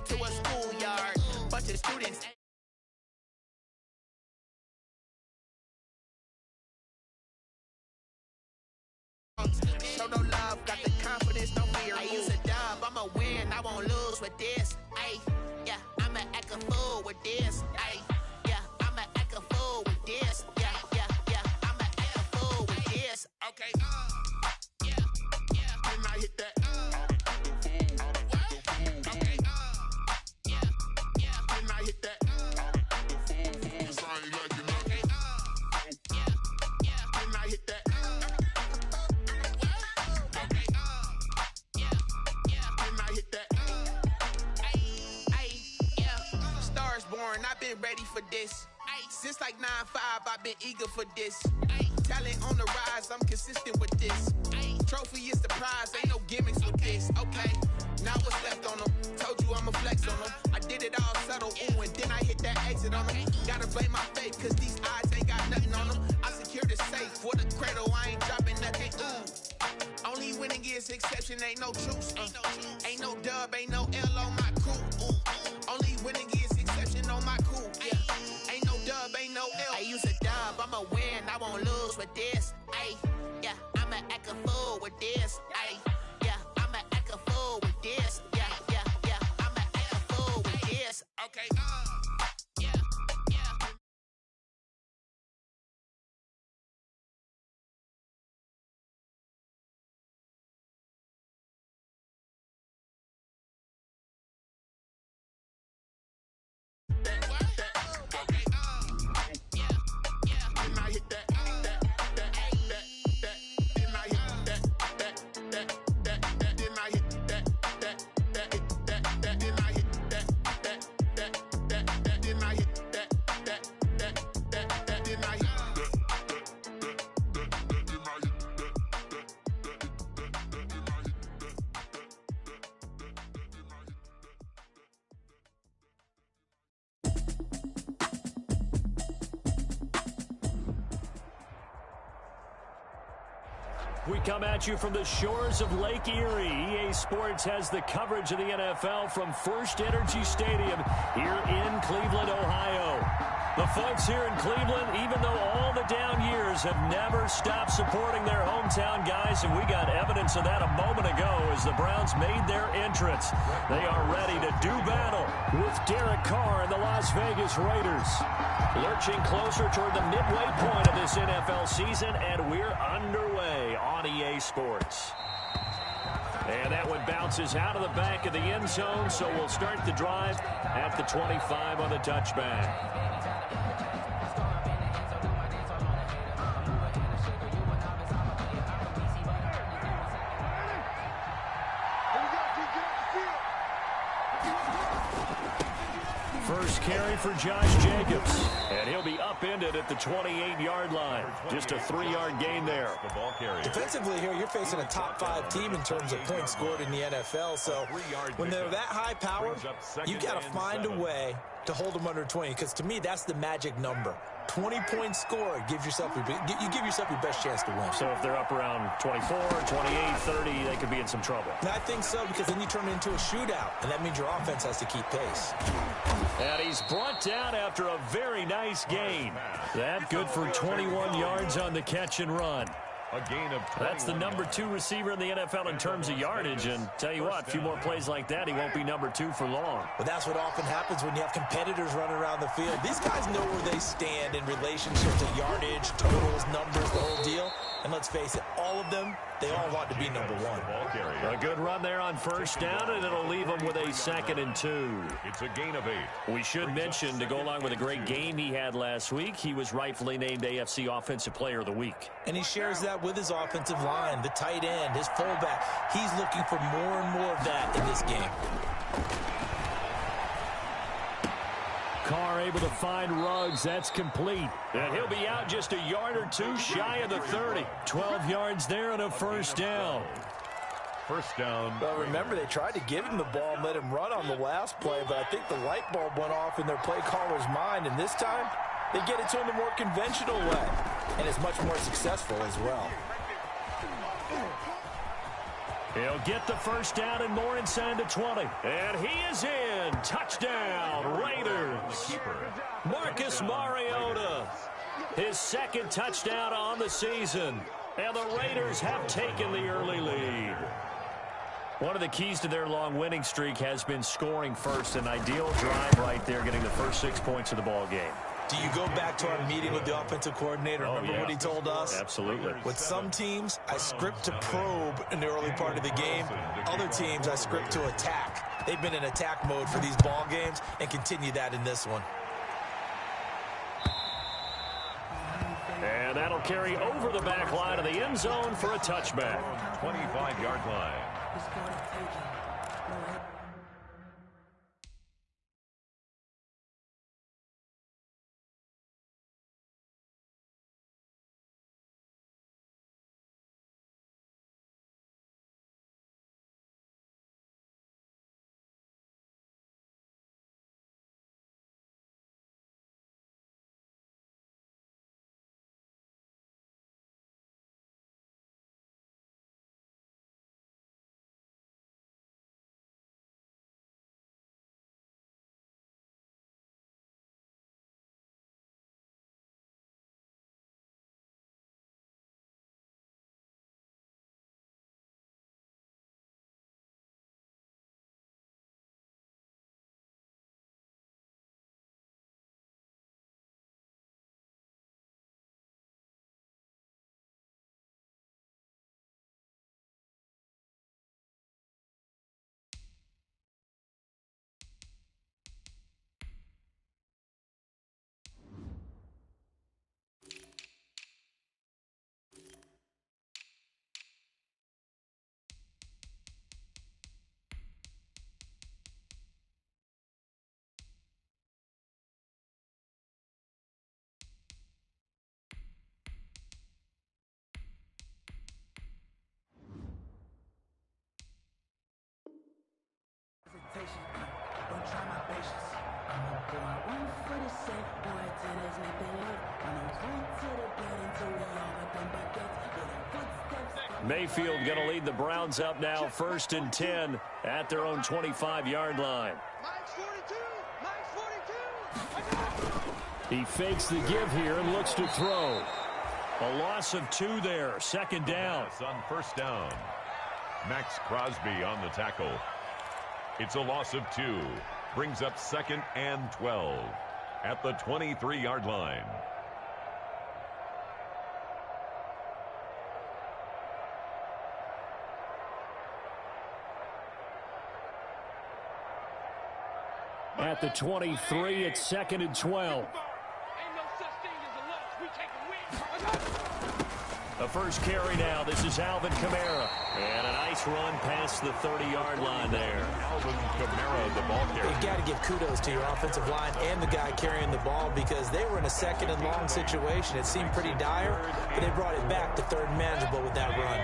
to a schoolyard. Bunch of students. Show no love, got the confidence, no fear. I use a dub, I'ma win, I won't lose with this. Ay, yeah, I'ma act a fool with this. Ay, yeah, I'ma act a fool with this. Yeah, yeah, yeah, I'ma act a fool with this. Okay, yeah, yeah. Then I hit that. Okay, yeah, yeah. Then I hit that. I've been ready for this. Since like 9-5, I've been eager for this. Talent on the rise, I'm consistent with this. Trophy is the prize, ain't no gimmicks with this. Okay, now what's left on them? Told you I'ma flex on them. I did it all subtle, ooh, and then I hit that exit on them. Gotta blame my faith, cause these eyes ain't got nothing on them. I secured the safe for the cradle, I ain't dropping nothing, ooh. Only winning is exception, ain't no truce. Ain't no dub, ain't no L on my crew. Only winning is exception on my crew. Yeah. Ain't no dub, ain't no L. I use a dub, I'ma win, I won't lose with this. Ay, yeah, I'ma act a fool with this. Ay, yeah, I'ma act a fool with this. Yeah, yeah, yeah, I'ma act a fool with this. Okay, yeah, yeah. We come at you from the shores of Lake Erie. EA Sports has the coverage of the NFL from First Energy Stadium here in Cleveland, Ohio. The folks here in Cleveland, even though all the down years, have never stopped supporting their hometown guys, and we got evidence of that a moment ago as the Browns made their entrance. They are ready to do battle with Derek Carr and the Las Vegas Raiders. Lurching closer toward the midway point of this NFL season, and we're underway on EA Sports. And that one bounces out of the back of the end zone, so we'll start the drive at the 25 on the touchback. First carry for Josh Jacobs, and he'll be upended at the 28-yard line. Just a 3-yard gain there. Defensively here, you're facing a top-5 team in terms of points scored in the NFL, so when they're that high power, you got to find a way to hold them under 20, because to me, that's the magic number. 20-point score gives yourself you give yourself your best chance to win. So if they're up around 24, 28, 30, they could be in some trouble. And I think so, because then you turn it into a shootout, and that means your offense has to keep pace. And he's brought down after a very nice gain. That good for 21 yards on the catch and run. A gain of 21. That's the number 2 receiver in the NFL in terms of yardage, and tell you what, a few more plays like that, he won't be number 2 for long. But that's what often happens when you have competitors running around the field. These guys know where they stand in relationship to yardage, totals, numbers, the whole deal. And let's face it, all of them, they all want to be number 1. A good run there on first down, and it'll leave them with a 2nd and 2. It's a gain of 8. We should mention, to go along with a great game he had last week, he was rightfully named AFC Offensive Player of the Week. And he shares that with his offensive line, the tight end, his fullback. He's looking for more and more of that in this game. Carr able to find Ruggs. That's complete. And he'll be out just a yard or 2 shy of the 30. 12 yards there and a first down. First down. Well, remember, they tried to give him the ball and let him run on the last play, but I think the light bulb went off in their play caller's mind, and this time they get it to him the more conventional way, and it's much more successful as well. He'll get the first down and more inside the 20. And he is in. Touchdown, Raiders. Marcus Mariota, his second touchdown on the season. And the Raiders have taken the early lead. One of the keys to their long winning streak has been scoring first. An ideal drive right there, getting the first 6 points of the ball game. Do you go back to our meeting with the offensive coordinator? Remember what he told us? Absolutely. With some teams, I script to probe in the early part of the game. Other teams, I script to attack. They've been in attack mode for these ball games and continue that in this one. And that'll carry over the back line of the end zone for a touchback. 25-yard line. Don't try my patience. I'm a boy, one for the sake, boy, till there's nothing left. I'm a point to the bed until we all got them baguettes. Footsteps. Mayfield going to lead the Browns up now, 1st and 10 at their own 25-yard line. He fakes the give here and looks to throw. A loss of 2 there, 2nd down. On first down. Max Crosby on the tackle. It's a loss of 2. Brings up 2nd and 12 at the 23-yard line. At the 23, it's 2nd and 12. The first carry now. This is Alvin Kamara. And a nice run past the 30-yard line there. Alvin Kamara, the ball carrier. You got to give kudos to your offensive line and the guy carrying the ball because they were in a 2nd and long situation. It seemed pretty dire, but they brought it back to 3rd and manageable with that run.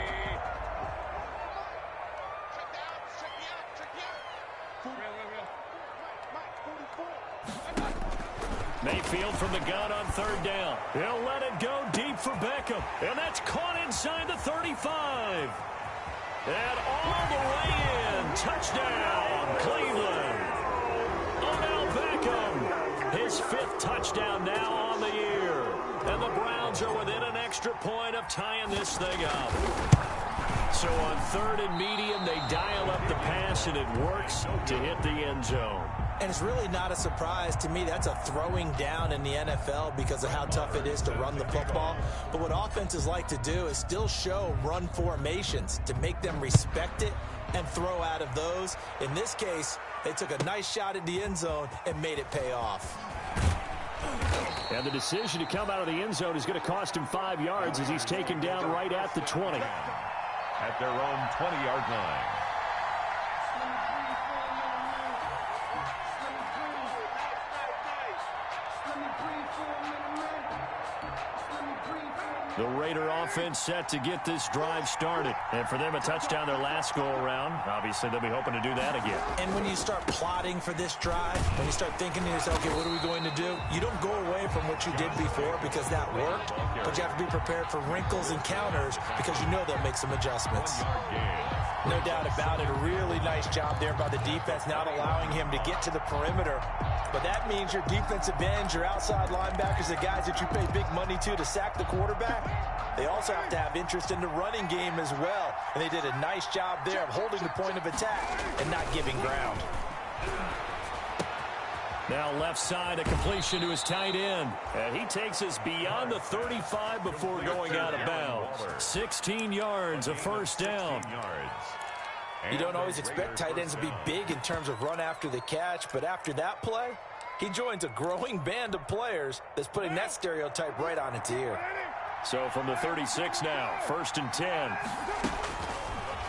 Mayfield from the gun on 3rd down. He'll let it go deep for Beckham. And that's caught inside the 35. And all the way in. Touchdown, Cleveland. Odell Beckham. His 5th touchdown now on the year. And the Browns are within an extra point of tying this thing up. So on 3rd and medium, they dial up the pass, and it works to hit the end zone. And it's really not a surprise to me. That's a throwing down in the NFL because of how tough it is to run the football. But what offenses like to do is still show run formations to make them respect it and throw out of those. In this case, they took a nice shot at the end zone and made it pay off. And the decision to come out of the end zone is going to cost him 5 yards as he's taken down right at the 20. At their own 20-yard line. The Raider offense set to get this drive started. And for them, a touchdown their last go-around. Obviously, they'll be hoping to do that again. And when you start plotting for this drive, when you start thinking to yourself, okay, what are we going to do? You don't go away from what you did before because that worked, but you have to be prepared for wrinkles and counters because you know they'll make some adjustments. 1-yard gain. No doubt about it. A really nice job there by the defense, not allowing him to get to the perimeter. But that means your defensive ends, your outside linebackers, the guys that you pay big money to sack the quarterback, they also have to have interest in the running game as well. And they did a nice job there of holding the point of attack and not giving ground. Now left side, a completion to his tight end. And he takes us beyond the 35 before going out of bounds. 16 yards, a first down. You don't always expect tight ends to be big in terms of run after the catch, but after that play, he joins a growing band of players that's putting that stereotype right on its ear. So from the 36 now, 1st and 10.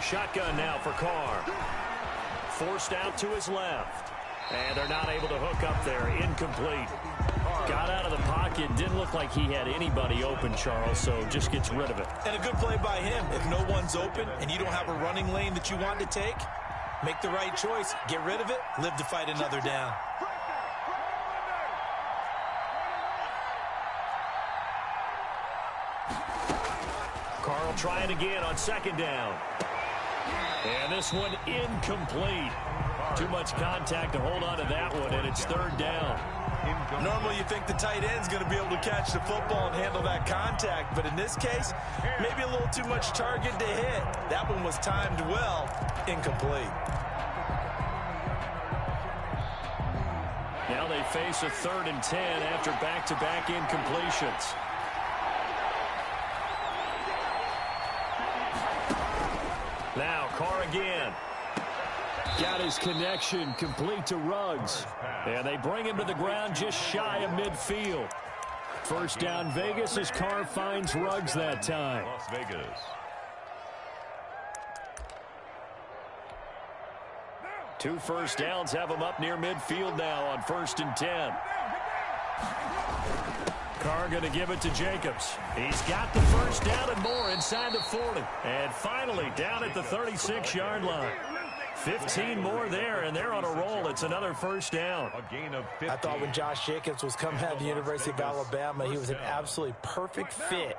Shotgun now for Carr. Forced out to his left. And they're not able to hook up there. Incomplete. Got out of the pocket. Didn't look like he had anybody open, Charles, so just gets rid of it. And a good play by him. If no one's open and you don't have a running lane that you want to take, make the right choice. Get rid of it. Live to fight another down. Carl trying again on 2nd down. And this one incomplete. Too much contact to hold on to that one, and it's 3rd down. Normally you think the tight end's going to be able to catch the football and handle that contact, but in this case, maybe a little too much target to hit. That one was timed well, incomplete. Now they face a 3rd and 10 after back-to-back incompletions. Now Carr again. Got his connection complete to Ruggs. And they bring him to the ground just shy of midfield. First down Vegas as Carr finds Ruggs that time. Las Vegas. 2 first downs have him up near midfield now on 1st and 10. Carr going to give it to Jacobs. He's got the first down and more inside the 40. And finally down at the 36-yard line. 15 more there, and they're on a roll. It's another first down. A gain of 15. I thought when Josh Jacobs was coming out of the University of Alabama, he was an absolutely perfect fit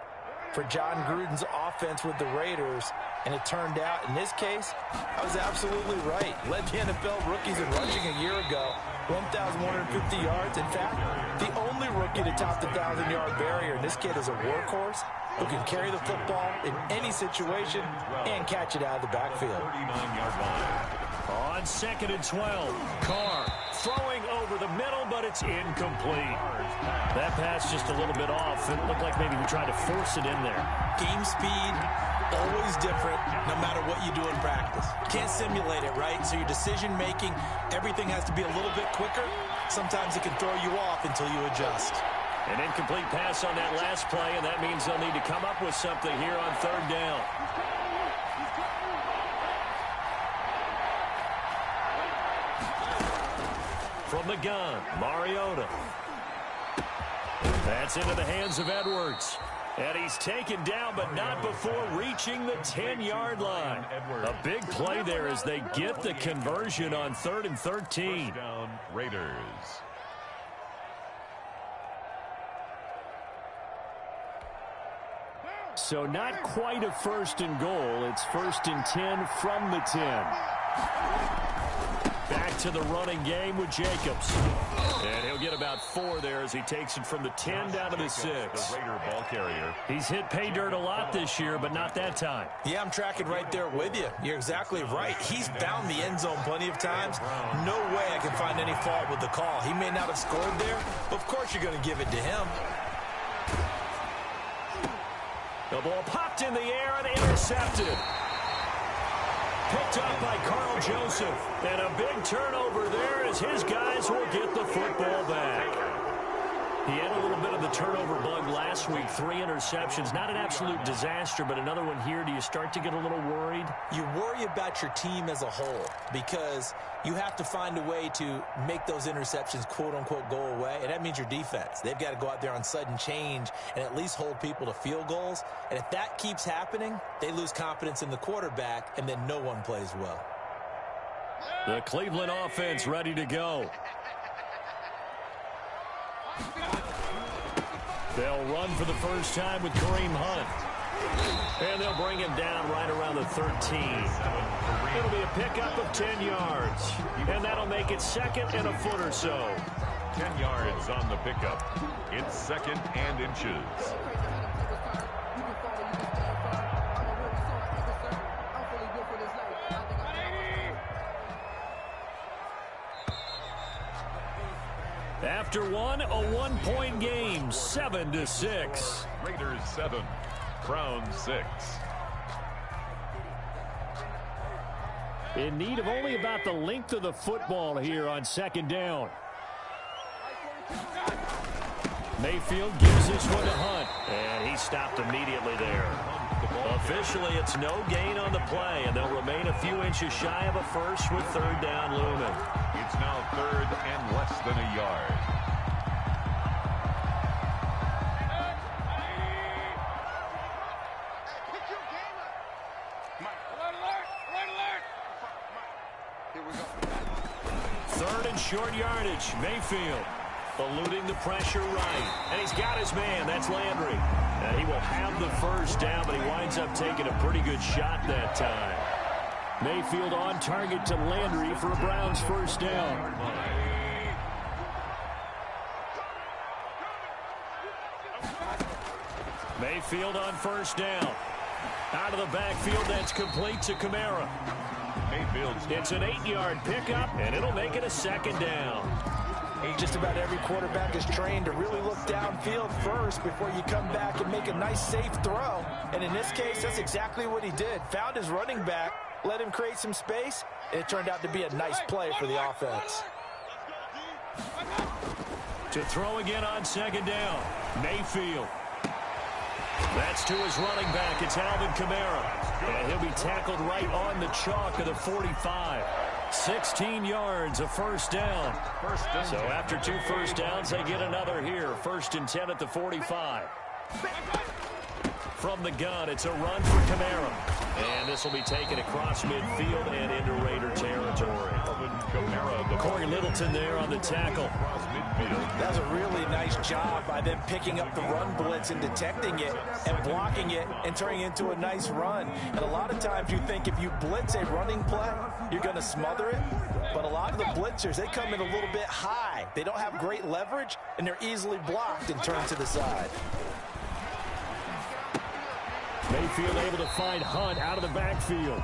for John Gruden's offense with the Raiders. And it turned out, in this case, I was absolutely right. Led the NFL rookies in rushing a year ago. 1,150 yards. In fact, the only rookie to top the 1,000-yard barrier. And this kid is a workhorse who can carry the football in any situation and catch it out of the backfield. 39-yard line. On 2nd and 12, Carr throwing over the middle, but it's incomplete. That pass just a little bit off. It looked like maybe he tried to force it in there. Game speed, always different, no matter what you do in practice. Can't simulate it, right? So your decision-making, everything has to be a little bit quicker. Sometimes it can throw you off until you adjust. An incomplete pass on that last play, and that means they'll need to come up with something here on 3rd down. From the gun, Mariota. That's into the hands of Edwards. And he's taken down, but not before reaching the 10-yard line. A big play there as they get the conversion on 3rd and 13. First down, Raiders. So not quite a 1st and goal. It's 1st and 10 from the 10. Back to the running game with Jacobs. And he'll get about 4 there as he takes it from the 10 down to the 6. The Raider ball carrier. He's hit pay dirt a lot this year, but not that time. Yeah, I'm tracking right there with you. You're exactly right. He's found the end zone plenty of times. No way I can find any fault with the call. He may not have scored there, but of course you're going to give it to him. The ball popped in the air and intercepted. Picked up by Carl Joseph. And a big turnover there as his guys will get the football back. He had a little bit of the turnover bug last week. 3 interceptions. Not an absolute disaster, but another one here. Do you start to get a little worried? You worry about your team as a whole because you have to find a way to make those interceptions, quote-unquote, go away, and that means your defense. They've got to go out there on sudden change and at least hold people to field goals. And if that keeps happening, they lose confidence in the quarterback, and then no one plays well. The Cleveland offense ready to go. They'll run for the first time with Kareem Hunt. And they'll bring him down right around the 13. It'll be a pickup of 10 yards. And that'll make it second and a foot or so. 10 yards on the pickup. It's second and inches. After one, a one-point game, 7-6. Raiders 7, Browns 6. In need of only about the length of the football here on second down. Mayfield gives this one to Hunt, and he stopped immediately there. Officially, it's no gain on the play, and they'll remain a few inches shy of a first with third down looming. It's now third and less than a yard. Third and short yardage. Mayfield eluding the pressure right. And he's got his man. That's Landry. And he will have the first down, but he winds up taking a pretty good shot that time. Mayfield on target to Landry for a Browns first down. Mayfield on first down. Out of the backfield, that's complete to Kamara. It's an 8-yard pickup, and it'll make it a second down. Just about every quarterback is trained to really look downfield first before you come back and make a nice, safe throw. And in this case, that's exactly what he did. Found his running back, let him create some space, and it turned out to be a nice play for the offense. To throw again on second down, Mayfield. That's to his running back. It's Alvin Kamara. And he'll be tackled right on the chalk of the 45. 16 yards, a first down. So after 2 first downs, they get another here. First and 10 at the 45. From the gun, it's a run for Kamara. And this will be taken across midfield and into Raider territory. Corey Littleton there on the tackle. That's a really nice job by them picking up the run blitz and detecting it and blocking it and turning it into a nice run. And a lot of times you think if you blitz a running play, you're going to smother it. But a lot of the blitzers, they come in a little bit high. They don't have great leverage, and they're easily blocked and turned to the side. Mayfield able to find Hunt out of the backfield.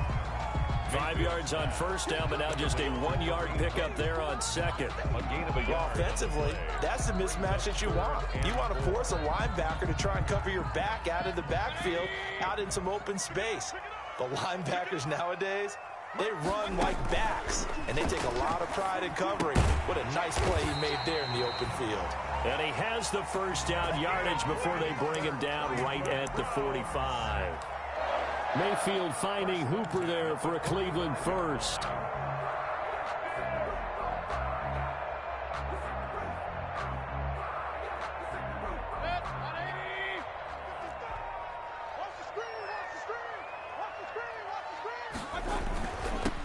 5 yards on first down, but now just a 1-yard pickup there on second. A gain of a yard. Offensively, that's the mismatch that you want. You want to force a linebacker to try and cover your back out of the backfield, out in some open space. But linebackers nowadays, they run like backs, and they take a lot of pride in covering. What a nice play he made there in the open field. And he has the first down yardage before they bring him down right at the 45. Mayfield finding Hooper there for a Cleveland first.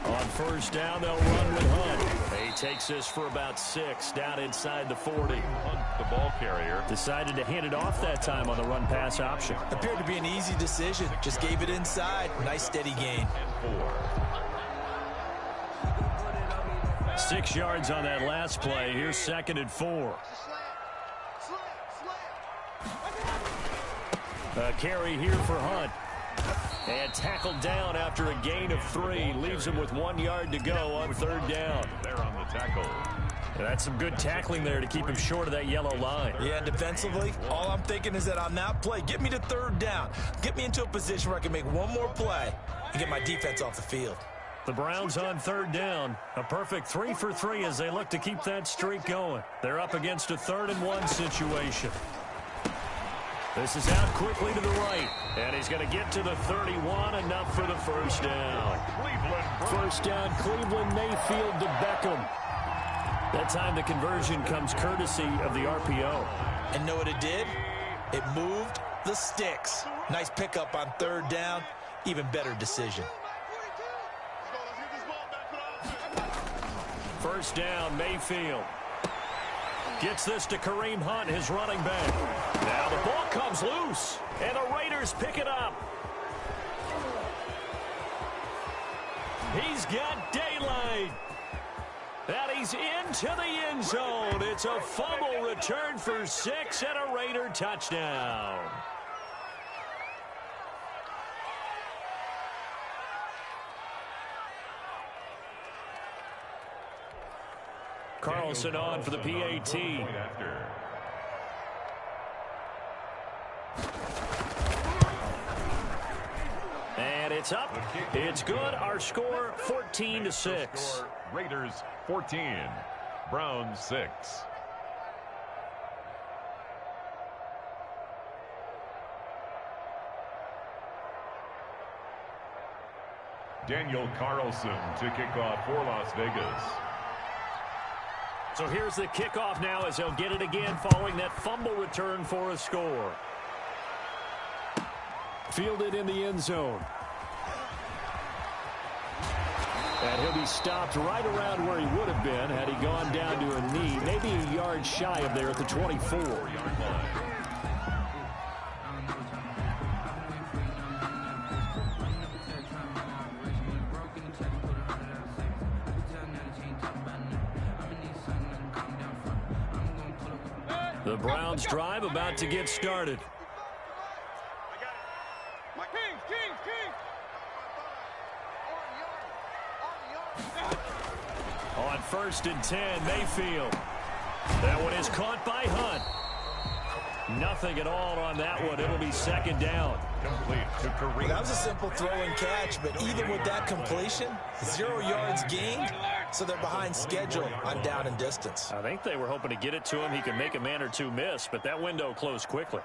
On first down, they'll run with Hunt. He takes this for about 6 down inside the 40. Hunt, the ball carrier, decided to hand it off that time on the run-pass option. Appeared to be an easy decision. Just gave it inside. Nice steady gain. 6 yards on that last play. Here's second and 4. A carry here for Hunt. And tackled down after a gain of 3. Leaves him with 1 yard to go on third down. There on the tackle. That's some good tackling there to keep him short of that yellow line. Yeah, defensively, all I'm thinking is that on that play, get me to third down. Get me into a position where I can make one more play and get my defense off the field. The Browns on third down. A perfect 3 for 3 as they look to keep that streak going. They're up against a 3rd and 1 situation. This is out quickly to the right. And he's going to get to the 31, enough for the first down. First down, Cleveland, Mayfield to Beckham. That time the conversion comes courtesy of the RPO. And know what it did? It moved the sticks. Nice pickup on third down. Even better decision. First down, Mayfield. Gets this to Kareem Hunt, his running back. Now the ball comes loose, and the Raiders pick it up. He's got daylight. And he's into the end zone. It's a fumble return for 6 and a Raider touchdown. Carlson on for the PAT. And it's up. It's good. Our score 14-6. Raiders 14, Browns 6. Daniel Carlson to kick off for Las Vegas. So here's the kickoff now as they'll get it again following that fumble return for a score. Fielded in the end zone. And he'll be stopped right around where he would have been had he gone down to a knee, maybe a yard shy of there at the 24-yard line. The Browns drive about to get started. On 1st and 10, Mayfield. That one is caught by Hunt. Nothing at all on that one. It'll be 2nd down. Complete to Kareem. That was a simple throw and catch, but even with that completion, 0 yards gained, so they're behind schedule on down and distance. I think they were hoping to get it to him. He could make a man or two miss, but that window closed quickly.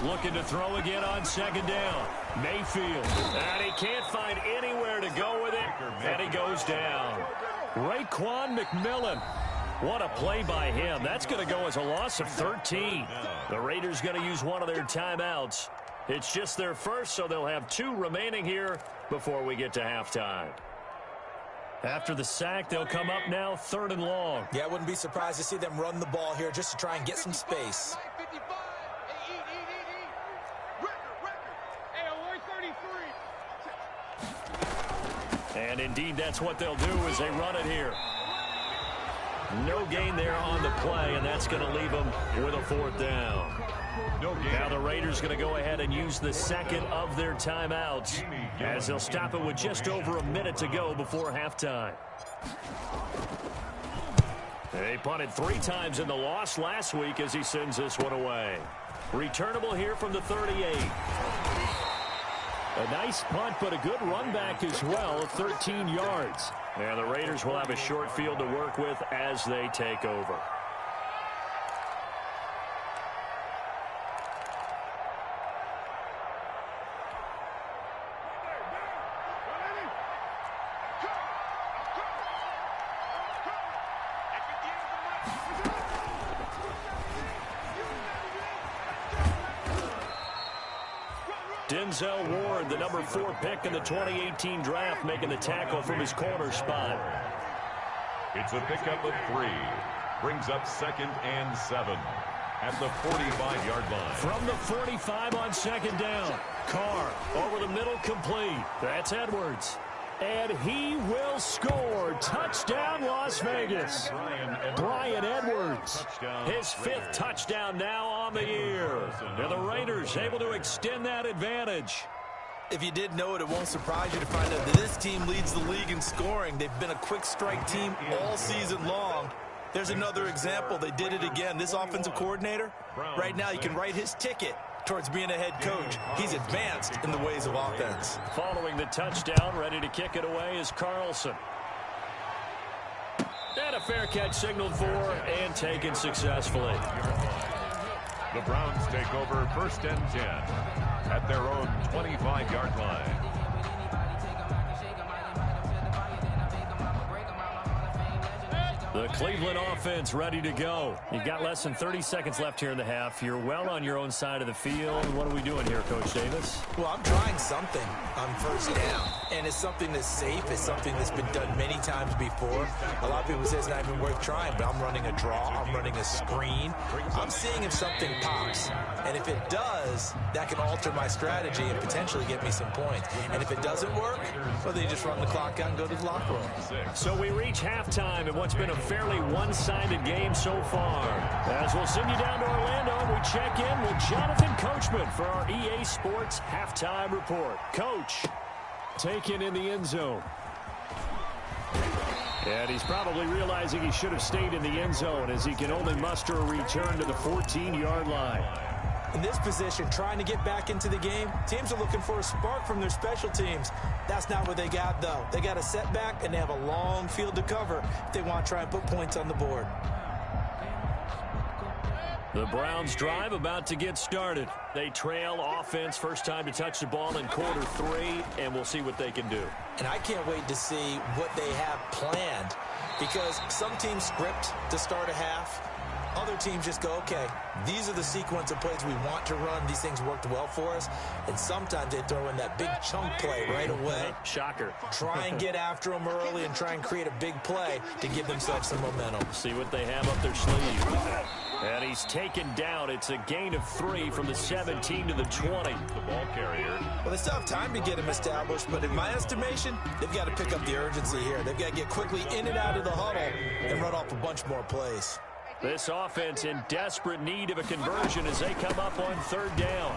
Looking to throw again on 2nd down. Mayfield. And he can't find anywhere to go with it. And he goes down. Raekwon McMillan. What a play by him. That's going to go as a loss of 13. The Raiders going to use one of their timeouts. It's just their first, so they'll have 2 remaining here before we get to halftime. After the sack, they'll come up now 3rd and long. Yeah, I wouldn't be surprised to see them run the ball here just to try and get some space. And indeed, that's what they'll do as they run it here. No gain there on the play, and that's going to leave them with a 4th down. No gain. Now the Raiders going to go ahead and use the 2nd of their timeouts as they'll stop it with just over a minute to go before halftime. They punted 3 times in the loss last week as he sends this one away. Returnable here from the 38. A nice punt, but a good run back as well of 13 yards. And the Raiders will have a short field to work with as they take over. Denzel Ward, the number 4 pick in the 2018 draft, making the tackle from his corner spot. It's a pickup of 3. Brings up 2nd and 7 at the 45-yard line. From the 45 on 2nd down. Carr over the middle, complete. That's Edwards. And he will score. Touchdown, Las Vegas. Bryan Edwards. His 5th touchdown now on the year. And the Raiders able to extend that advantage. If you did know it, it won't surprise you to find out that this team leads the league in scoring. They've been a quick strike team all season long. There's another example. They did it again. This offensive coordinator, right now you can write his ticket towards being a head coach. He's advanced in the ways of offense. Following the touchdown, ready to kick it away is Carlson. And a fair catch signaled for and taken successfully. The Browns take over 1st and 10 at their own 25-yard line. The Cleveland offense ready to go. You've got less than 30 seconds left here in the half. You're well on your own side of the field. What are we doing here, Coach Davis? Well, I'm trying something on first down, and it's something that's safe. It's something that's been done many times before. A lot of people say it's not even worth trying, but I'm running a draw. I'm running a screen. I'm seeing if something pops, and if it does, that can alter my strategy and potentially get me some points. And if it doesn't work, well, then you just run the clock out and go to the locker room. So we reach halftime in what's been a fairly one-sided game so far. As we'll send you down to Orlando, and we check in with Jonathan Coachman for our EA Sports Halftime Report. Coach, taken in the end zone. And he's probably realizing he should have stayed in the end zone as he can only muster a return to the 14-yard line. In this position, trying to get back into the game, teams are looking for a spark from their special teams. That's not what they got, though. They got a setback, and they have a long field to cover if they want to try and put points on the board. The Browns drive about to get started. They trail offense, first time to touch the ball in quarter 3, and we'll see what they can do. And I can't wait to see what they have planned, because some teams script to start a half. Other teams just go, okay, these are the sequence of plays we want to run. These things worked well for us. And sometimes they throw in that big chunk play right away. Shocker. Try and get after them early and try and create a big play to give themselves some momentum. See what they have up their sleeve. And he's taken down. It's a gain of 3 from the 17 to the 20. The ball carrier. Well, they still have time to get him established, but in my estimation, they've got to pick up the urgency here. They've got to get quickly in and out of the huddle and run off a bunch more plays. This offense in desperate need of a conversion as they come up on third down.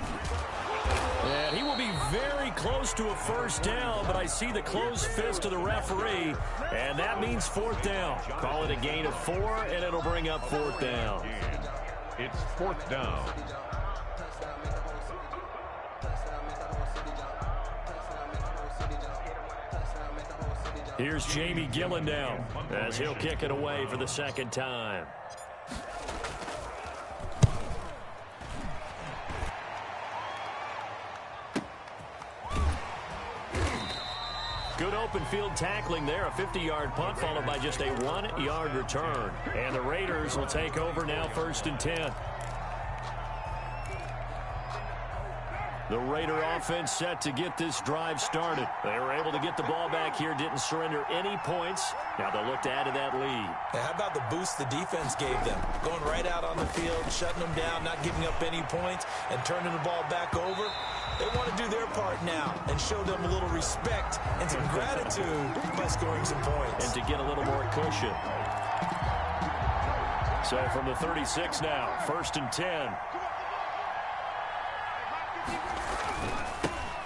And he will be very close to a first down, but I see the closed fist of the referee, and that means fourth down. Call it a gain of 4, and it'll bring up fourth down. It's fourth down. Here's Jamie Gillen down as he'll kick it away for the second time. Good open field tackling there. A 50-yard punt followed by just a 1-yard return. And the Raiders will take over now, 1st and 10. The Raider offense set to get this drive started. They were able to get the ball back here, didn't surrender any points. Now they'll look to add to that lead. Now, how about the boost the defense gave them? Going right out on the field, shutting them down, not giving up any points, and turning the ball back over. They want to do their part now and show them a little respect and some gratitude by scoring some points. And to get a little more cushion. So from the 36 now, 1st and 10.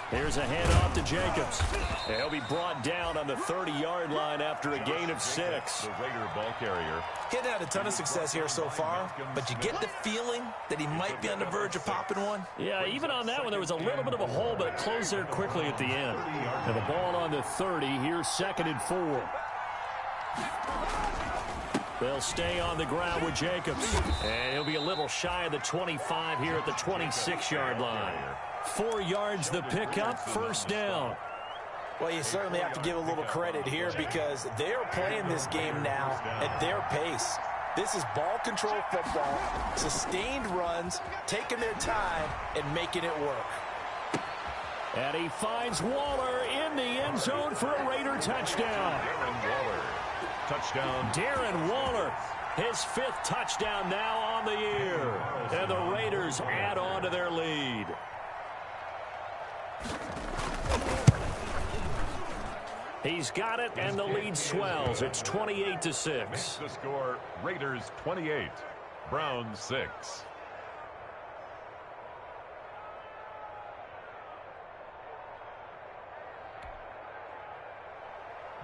Here's a handoff to Jacobs. He'll be brought down on the 30-yard line after a gain of 6. The Raider ball carrier. Getting had a ton of success here so far, but you get the feeling that he might be on the verge of popping one. Yeah, even on that one, there was a little bit of a hole, but it closed there quickly at the end. And the ball on the 30. Here's 2nd and 4. They'll stay on the ground with Jacobs. And he'll be a little shy of the 25 here at the 26-yard line. 4 yards the pickup, 1st down. Well, you certainly have to give a little credit here because they're playing this game now at their pace. This is ball control football, sustained runs, taking their time, and making it work. And he finds Waller in the end zone for a Raider touchdown. Darren Waller. Touchdown. Darren Waller, his 5th touchdown now on the year. And the Raiders add on to their lead. He's got it, and the lead swells. It's 28-6. The score, Raiders 28, Browns 6.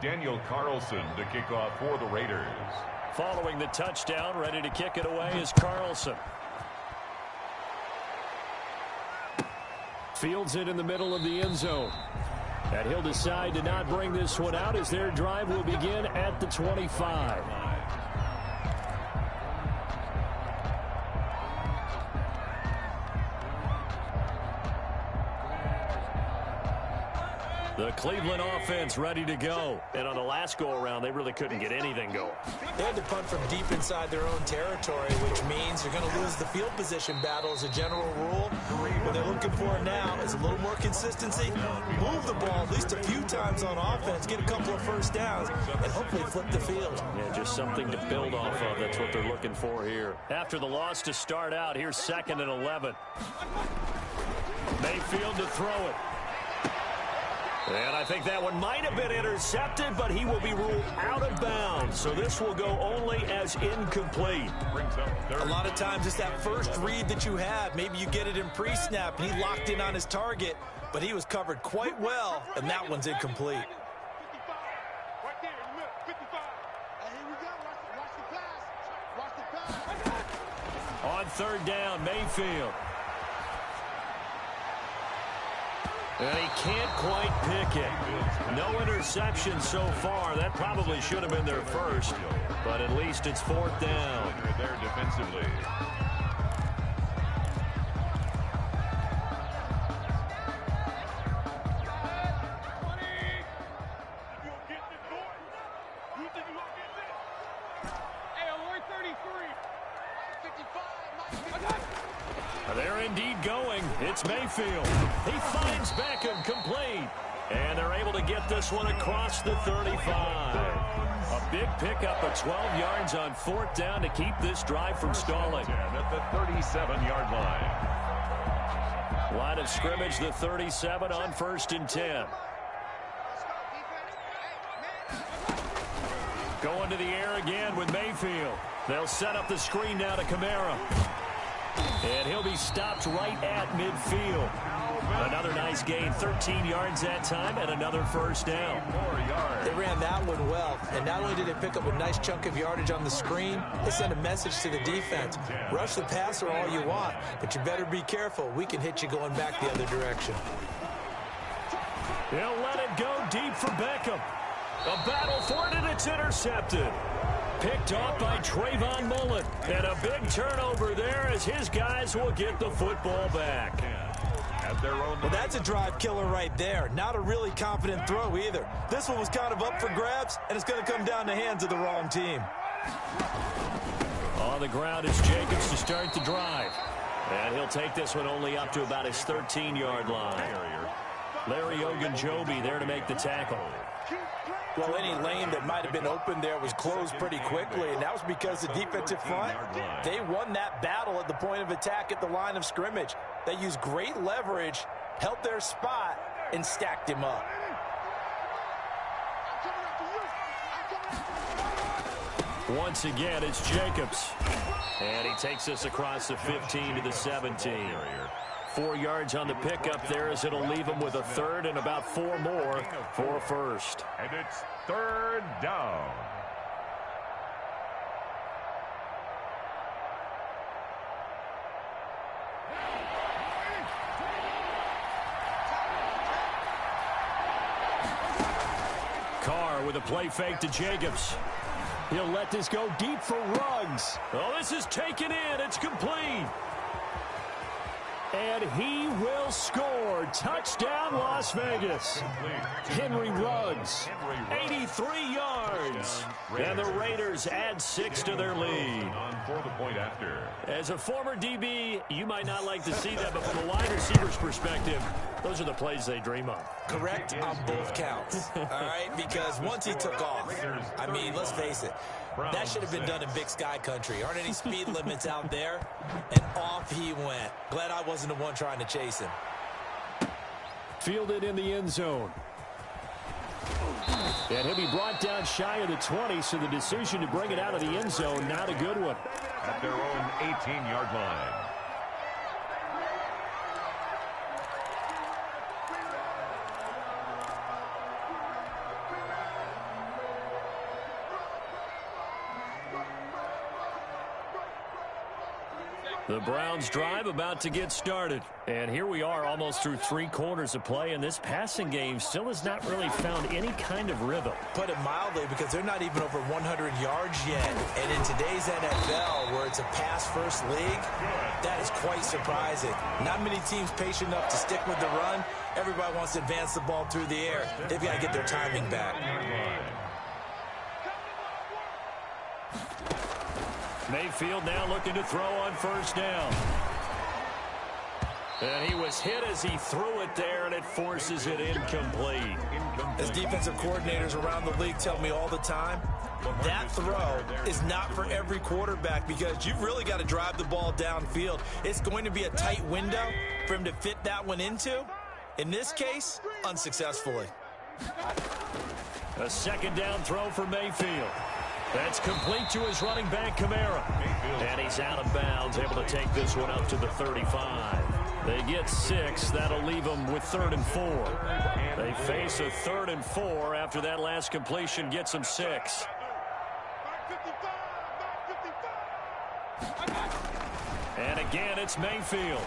Daniel Carlson to kick off for the Raiders. Following the touchdown, ready to kick it away is Carlson. Fields it in the middle of the end zone. And he'll decide to not bring this one out as their drive will begin at the 25. The Cleveland offense ready to go. And on the last go-around, they really couldn't get anything going. They had to punt from deep inside their own territory, which means you're going to lose the field position battle as a general rule. What they're looking for now is a little more consistency, move the ball at least a few times on offense, get a couple of first downs, and hopefully flip the field. Yeah, just something to build off of. That's what they're looking for here. After the loss to start out, here's 2nd and 11. Mayfield to throw it. And I think that one might have been intercepted, but he will be ruled out of bounds. So this will go only as incomplete. A lot of times it's that first read that you have. Maybe you get it in pre-snap, and he locked in on his target, but he was covered quite well, and that one's incomplete. On 3rd down, Mayfield. And he can't quite pick it. No interception so far. That probably should have been their first, but at least it's 4th down. There defensively. They're indeed going. It's Mayfield. He finds Beckham complete. And they're able to get this one across the 35. A big pickup of 12 yards on 4th down to keep this drive from stalling. At the 37-yard line. Line of scrimmage, the 37 on 1st and 10. Going to the air again with Mayfield. They'll set up the screen now to Kamara. And he'll be stopped right at midfield. Another nice gain, 13 yards that time, and another 1st down. 4 yards. They ran that one well, and not only did they pick up a nice chunk of yardage on the screen, they sent a message to the defense. Rush the passer all you want, but you better be careful. We can hit you going back the other direction. He'll let it go deep for Beckham. A battle for it, and it's intercepted. Picked off by Trayvon Mullen. And a big turnover there as his guys will get the football back. At their own. Well, that's a drive killer right there. Not a really confident throw either. This one was kind of up for grabs, and it's going to come down the hands of the wrong team. On the ground is Jacobs to start the drive. And he'll take this one only up to about his 13-yard line. Larry Ogunjobi there to make the tackle. Well, any lane that might have been open there was closed pretty quickly, and that was because the defensive front, they won that battle at the point of attack at the line of scrimmage. They used great leverage, held their spot, and stacked him up. Once again, it's Jacobs. And he takes us across the 15 to the 17. 4 yards on the pickup there as it'll leave him with a 3rd and about 4 more for a 1st. And it's 3rd down. Carr with a play fake to Jacobs. He'll let this go deep for Ruggs. Oh, this is taken in. It's complete. And he will score. Touchdown, Las Vegas. Henry Ruggs, 83 yards. And the Raiders add 6 to their lead. For the point after. As a former DB, you might not like to see that, but from a wide receiver's perspective, those are the plays they dream of. Correct on both counts, all right? Because once he took off, I mean, let's face it, that should have been done in Big Sky country. Aren't any speed limits out there? And off he went. Glad I wasn't the one trying to chase him. Fielded in the end zone. And he'll be brought down shy of the 20, so the decision to bring it out of the end zone, not a good one. At their own 18-yard line. The Browns drive about to get started. And here we are almost through 3 quarters of play, and this passing game still has not really found any kind of rhythm. Put it mildly, because they're not even over 100 yards yet. And in today's NFL, where it's a pass-first league, that is quite surprising. Not many teams patient enough to stick with the run. Everybody wants to advance the ball through the air. They've got to get their timing back. Mayfield now looking to throw on first down. And he was hit as he threw it there, and it forces it incomplete. As defensive coordinators around the league tell me all the time, that throw is not for every quarterback, because you've really got to drive the ball downfield. It's going to be a tight window for him to fit that one into. In this case, unsuccessfully. A second down throw for Mayfield. That's complete to his running back, Kamara. And he's out of bounds, able to take this one up to the 35. They get 6. That'll leave them with 3rd and 4. They face a 3rd and 4 after that last completion gets them 6. And again, it's Mayfield.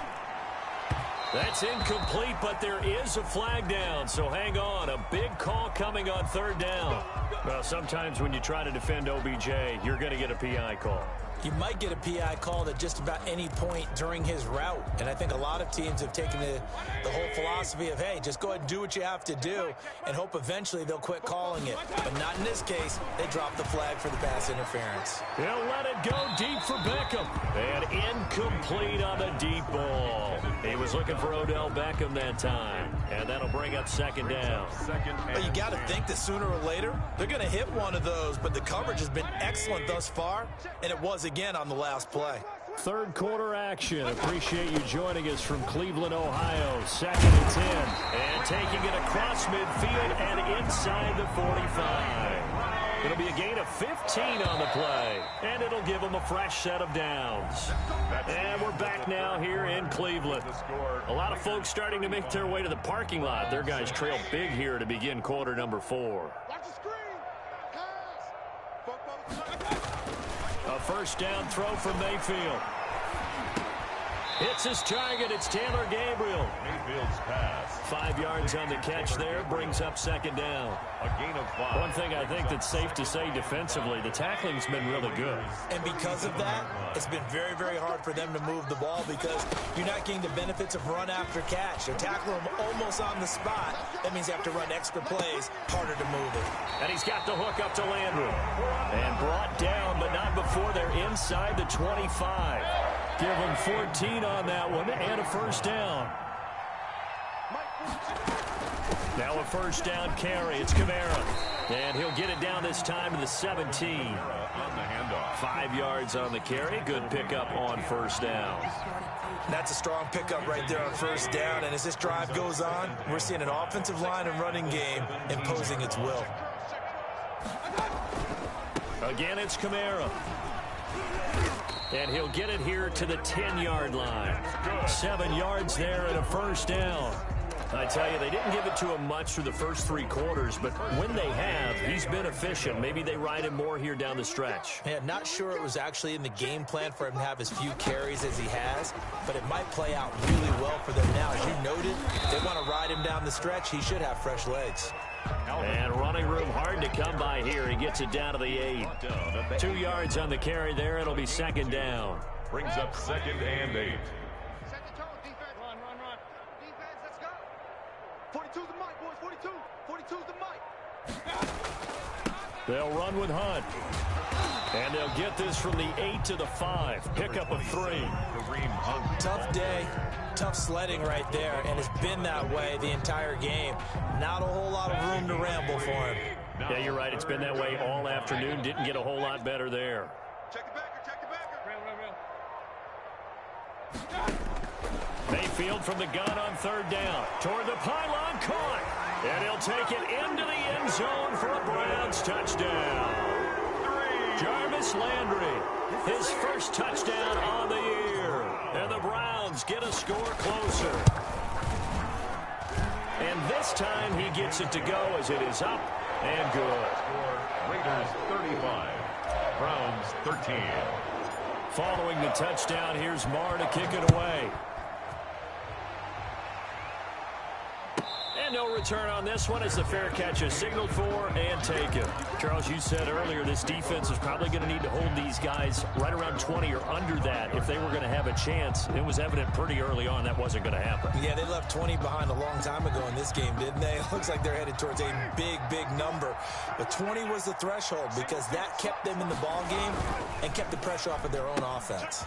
That's incomplete, but there is a flag down, so hang on. A big call coming on 3rd down. Well, sometimes when you try to defend OBJ, you're going to get a PI call. You might get a PI called at just about any point during his route. And I think a lot of teams have taken the whole philosophy of, hey, just go ahead and do what you have to do and hope eventually they'll quit calling it. But not in this case. They dropped the flag for the pass interference. He'll let it go deep for Beckham. And incomplete on the deep ball. He was looking for Odell Beckham that time. And that'll bring up 2nd down. But you got to think that sooner or later, they're going to hit one of those. But the coverage has been excellent thus far. And it was again on the last play. 3rd quarter action. Appreciate you joining us from Cleveland, Ohio. 2nd and 10. And taking it across midfield and inside the 45. It'll be a gain of 15 on the play. And it'll give them a fresh set of downs. And we're back now here in Cleveland. A lot of folks starting to make their way to the parking lot. Their guys trail big here to begin quarter number 4. A first down throw from Mayfield. Hits his target. It's Taylor Gabriel. Mayfield's pass. 5 yards on the catch there. Brings up 2nd down. A gain of 5. One thing I think that's safe to say defensively, the tackling's been really good. And because of that, it's been very, very hard for them to move the ball, because you're not getting the benefits of run after catch. They're tackling him almost on the spot. That means you have to run extra plays, harder to move it. And he's got the hook up to Landry. And brought down, but not before they're inside the 25. Give him 14 on that one and a first down. Now a first down carry. It's Kamara. And he'll get it down this time to the 17. On the handoff. 5 yards on the carry. Good pickup on first down. That's a strong pickup right there on first down. And as this drive goes on, we're seeing an offensive line and running game imposing its will. Again, it's Kamara. And he'll get it here to the 10-yard line. 7 yards there and a first down. I tell you, they didn't give it to him much through the first 3 quarters, but when they have, he's been efficient. Maybe they ride him more here down the stretch. Yeah, not sure it was actually in the game plan for him to have as few carries as he has, but it might play out really well for them now. As you noted, if they want to ride him down the stretch, he should have fresh legs. And running room hard to come by here. He gets it down to the 8. 2 yards on the carry there. It'll be 2nd down. Brings up 2nd and 8. They'll run with Hunt. And they'll get this from the 8 to the 5. Pickup of 3. Tough day, tough sledding right there, and it's been that way the entire game. Not a whole lot of room to ramble for him. Yeah, you're right. It's been that way all afternoon. Didn't get a whole lot better there. Check the backer, check the backer. Mayfield from the gun on 3rd down. Toward the pylon, caught. And he'll take it into the end zone for a Browns touchdown. Jarvis Landry, his first touchdown on the year. And the Browns get a score closer. And this time he gets it to go as it is up and good. Raiders 35, Browns 13. Following the touchdown, here's Marr to kick it away. And no return on this one as the fair catch is signaled for and taken. Charles, you said earlier this defense is probably going to need to hold these guys right around 20 or under that if they were going to have a chance. It was evident pretty early on that wasn't going to happen. Yeah, they left 20 behind a long time ago in this game, didn't they? It looks like they're headed towards a big, big number. But 20 was the threshold because that kept them in the ball game and kept the pressure off of their own offense.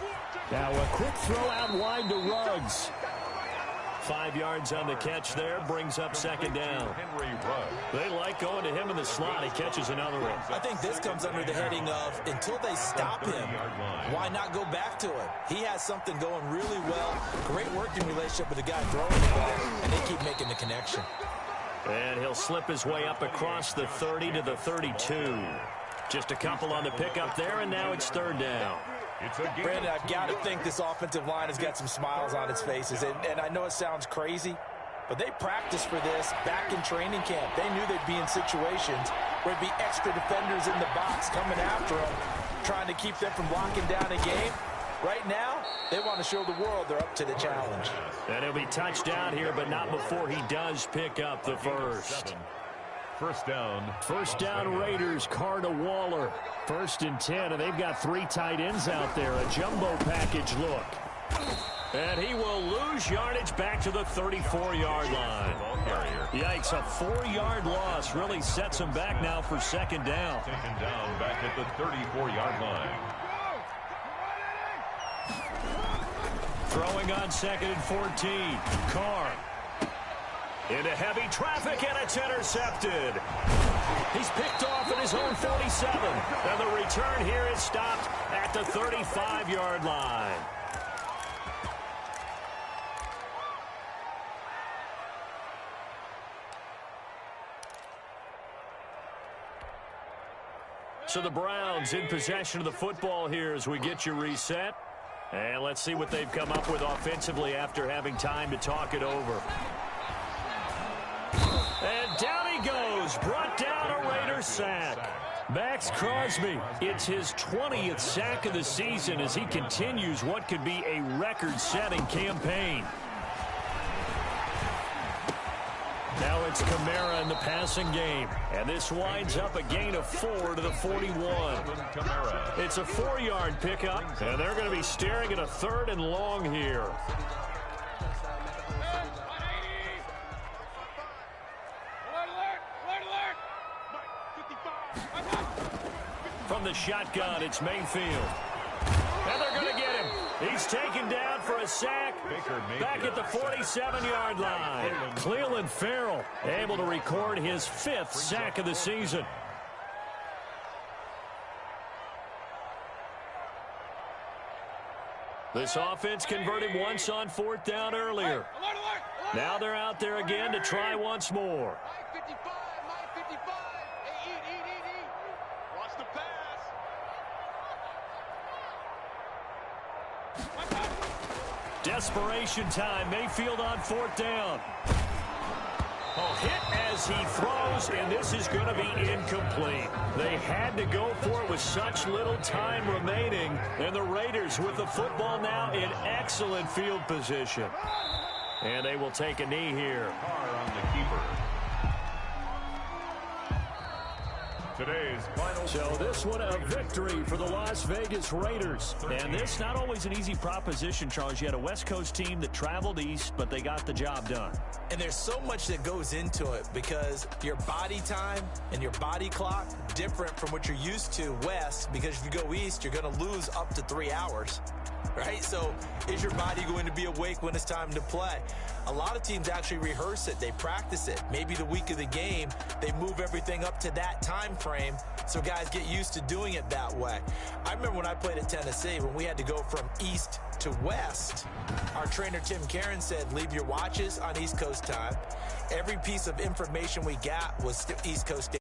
Now a quick throw out wide to Ruggs. 5 yards on the catch there, brings up second down. They like going to him in the slot. He catches another one. I think this comes under the heading of until they stop him, why not go back to it? He has something going really well. Great working relationship with the guy throwing the ball, and they keep making the connection. And he'll slip his way up across the 30 to the 32. Just a couple on the pickup there, and now it's third down. Brandon, I've got to think this offensive line has got some smiles on its faces. And I know it sounds crazy, but they practiced for this back in training camp. They knew they'd be in situations where it'd be extra defenders in the box coming after them, trying to keep them from locking down a game. Right now, they want to show the world they're up to the challenge. And he'll be touchdown here, but not before he does pick up the first. First down. First down Raiders, Carr to Waller. 1st and 10, and they've got 3 tight ends out there. A jumbo package look. And he will lose yardage back to the 34-yard line. Yikes, a 4-yard loss really sets him back now for second down. Taken down back at the 34-yard line. Throwing on 2nd and 14. Carr. Into heavy traffic, and it's intercepted. He's picked off at his own 47. And the return here is stopped at the 35-yard line. So the Browns in possession of the football here as we get you reset. And let's see what they've come up with offensively after having time to talk it over. And down he goes, brought down a Raider sack. Max Crosby, it's his 20th sack of the season as he continues what could be a record-setting campaign. Now it's Kamara in the passing game. And this winds up a gain of 4 to the 41. It's a 4-yard pickup, and they're going to be staring at a 3rd and long here. From the shotgun, it's Mayfield. And they're going to get him. He's taken down for a sack back at the 47-yard line. Cleveland Farrell able to record his 5th sack of the season. This offense converted once on 4th down earlier. Now they're out there again to try once more. Desperation time. Mayfield on 4th down. Oh, hit as he throws, and this is going to be incomplete. They had to go for it with such little time remaining, and the Raiders with the football now in excellent field position. And they will take a knee here. On the keeper. Today's final. So this one a victory for the Las Vegas Raiders. And this not always an easy proposition, Charles. You had a West Coast team that traveled east, but they got the job done. And there's so much that goes into it because your body time and your body clock different from what you're used to west, because if you go east, you're going to lose up to 3 hours. Right? So is your body going to be awake when it's time to play? A lot of teams actually rehearse it. They practice it. Maybe the week of the game, they move everything up to that time frame so guys get used to doing it that way. I remember when I played at Tennessee, when we had to go from east to west, our trainer Tim Karen said, leave your watches on East Coast time. Every piece of information we got was East Coast